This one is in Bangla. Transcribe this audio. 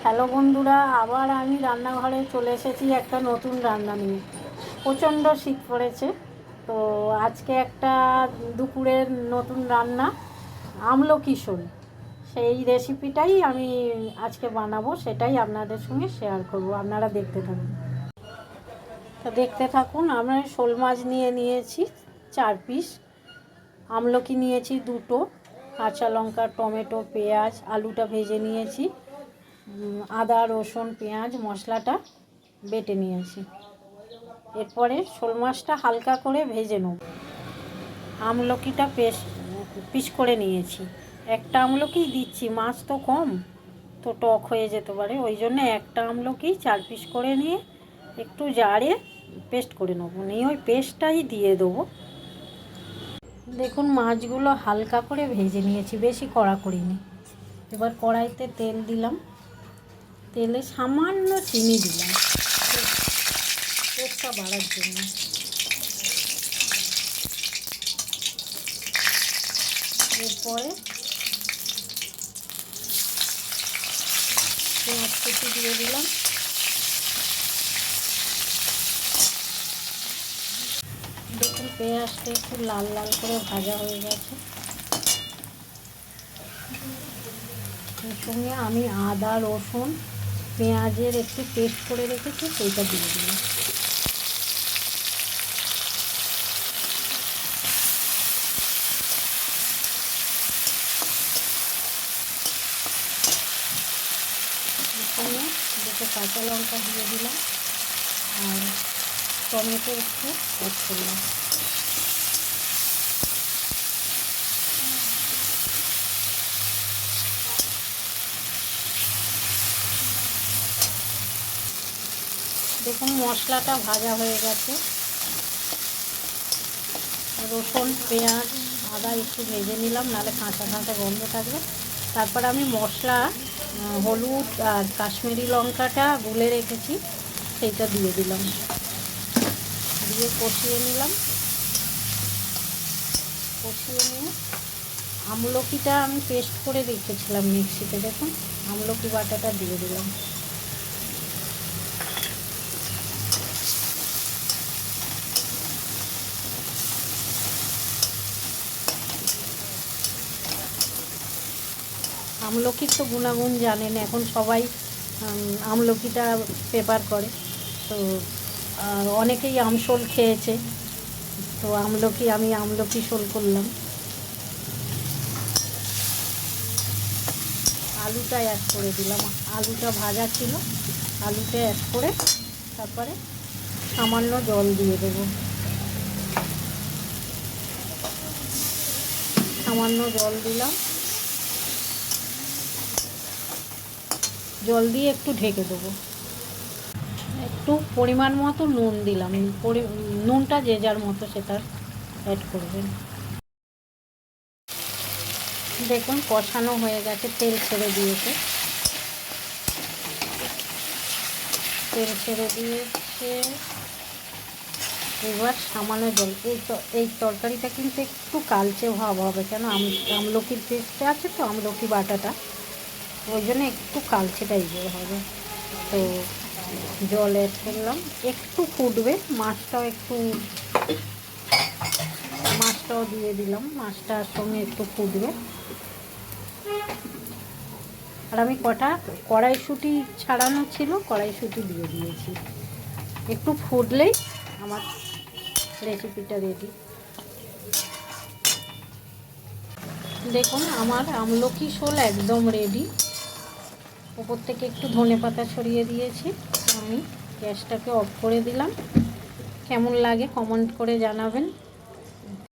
হ্যালো বন্ধুরা, আবার আমি রান্নাঘরে চলে এসেছি একটা নতুন রান্না নিয়ে। প্রচণ্ড শীত পড়েছে, তো আজকে একটা দুপুরের নতুন রান্না আমলকি শোল, সেই রেসিপিটাই আমি আজকে বানাবো, সেটাই আপনাদের সঙ্গে শেয়ার করব। আপনারা দেখতে থাকুন। তো দেখতে থাকুন। আমরা শোল মাছ নিয়েছি 4 পিস, আমলকি নিয়েছি 2টো, কাঁচা লঙ্কা, টমেটো, পেঁয়াজ, আলুটা ভেজে নিয়েছি, আদা রসুন পেঁয়াজ মশলাটা বেটে নিয়েছি। এরপরে শোল মাছটা হালকা করে ভেজে নেব। আমলকিটা পিস করে নিয়েছি। একটা আমলকি দিচ্ছি, মাছ তো কম, তো টক হয়ে যেতে পারে, ওই জন্য একটা আমলকি 4 পিস করে নিয়ে একটু জারে পেস্ট করে নেবো, নিয়ে ওই পেস্টটাই দিয়ে দেবো। দেখুন মাছগুলো হালকা করে ভেজে নিয়েছি, বেশি কড়া করিনি। এবার কড়াইতে তেল দিলাম, তেলে সামান্য চিনি দিলাম টেস্টটা বাড়ার জন্য। এরপরে পেঁয়াজ কুচি দিয়ে দিলাম। দেখুন পেঁয়াজটা একটু লাল লাল করে ভাজা হয়ে গেছে। এর সঙ্গে আমি আদা রসুন পেঁয়াজের একটু পেস্ট করে রেখেছি, সেইটা দিয়ে দিলাম। এখানে 2টো কাঁচা লঙ্কা দিয়ে দিলাম আর টমেটো একটু অ্যাড করলাম। দেখুন মশলাটা ভাজা হয়ে গেছে। রসুন পেঁয়াজ আদা একটু ভেজে নিলাম, নাহলে কাঁচা কাঁচা গন্ধ থাকবে। তারপর আমি মশলা হলুদ আর কাশ্মীরি লঙ্কাটা গুলে রেখেছি, সেইটা দিয়ে দিলাম, দিয়ে কষিয়ে নিলাম। কষিয়ে নিয়ে আমলকিটা আমি পেস্ট করে রেখেছিলাম মিক্সিতে, দেখুন আমলকি বাটাটা দিয়ে দিলাম। আমলকির তো গুণাগুণ জানেন, এখন সবাই আমলকিটা প্রেফার করে, তো অনেকেই আমশোল খেয়েছে, তো আমি আমলকি শোল করলাম। আলুটা অ্যাড করে দিলাম, আলুটা ভাজা ছিল, আলুটা অ্যাড করে তারপরে সামান্য জল দিয়ে দেবো। সামান্য জল দিলাম, জল দিয়ে একটু ঢেকে দেবো। একটু পরিমাণ মতো নুন দিলাম, নুনটা যে যার মতো সেটা অ্যাড করবেন। দেখুন কষানো হয়ে গেছে, তেল ছেড়ে দিয়েছে, তেল ছেড়ে দিয়েছে। এবার সামান্য জল, এই তরকারিটা কিন্তু একটু কালচে ভাব হবে, কেন আমলকির পেস্টে আছে তো, আমলকি বাটাটা, ওই জন্য একটু কালচে টাইপের হবে। তো জল অ্যাড করলাম, একটু ফুটবে, মাছটাও দিয়ে দিলাম, মাছটার সঙ্গে একটু ফুটবে। আর আমি কড়াইশুঁটি ছাড়ানো ছিল, কড়াইশুঁটি দিয়ে দিয়েছি। একটু ফুটলেই আমার রেসিপিটা রেডি। দেখুন আমার আমলকি শোল একদম রেডি। উপর থেকে একটু ধনেপাতা ছড়িয়ে দিয়েছি। আমি গ্যাসটাকে অফ করে দিলাম। কেমন লাগে কমেন্ট করে জানাবেন।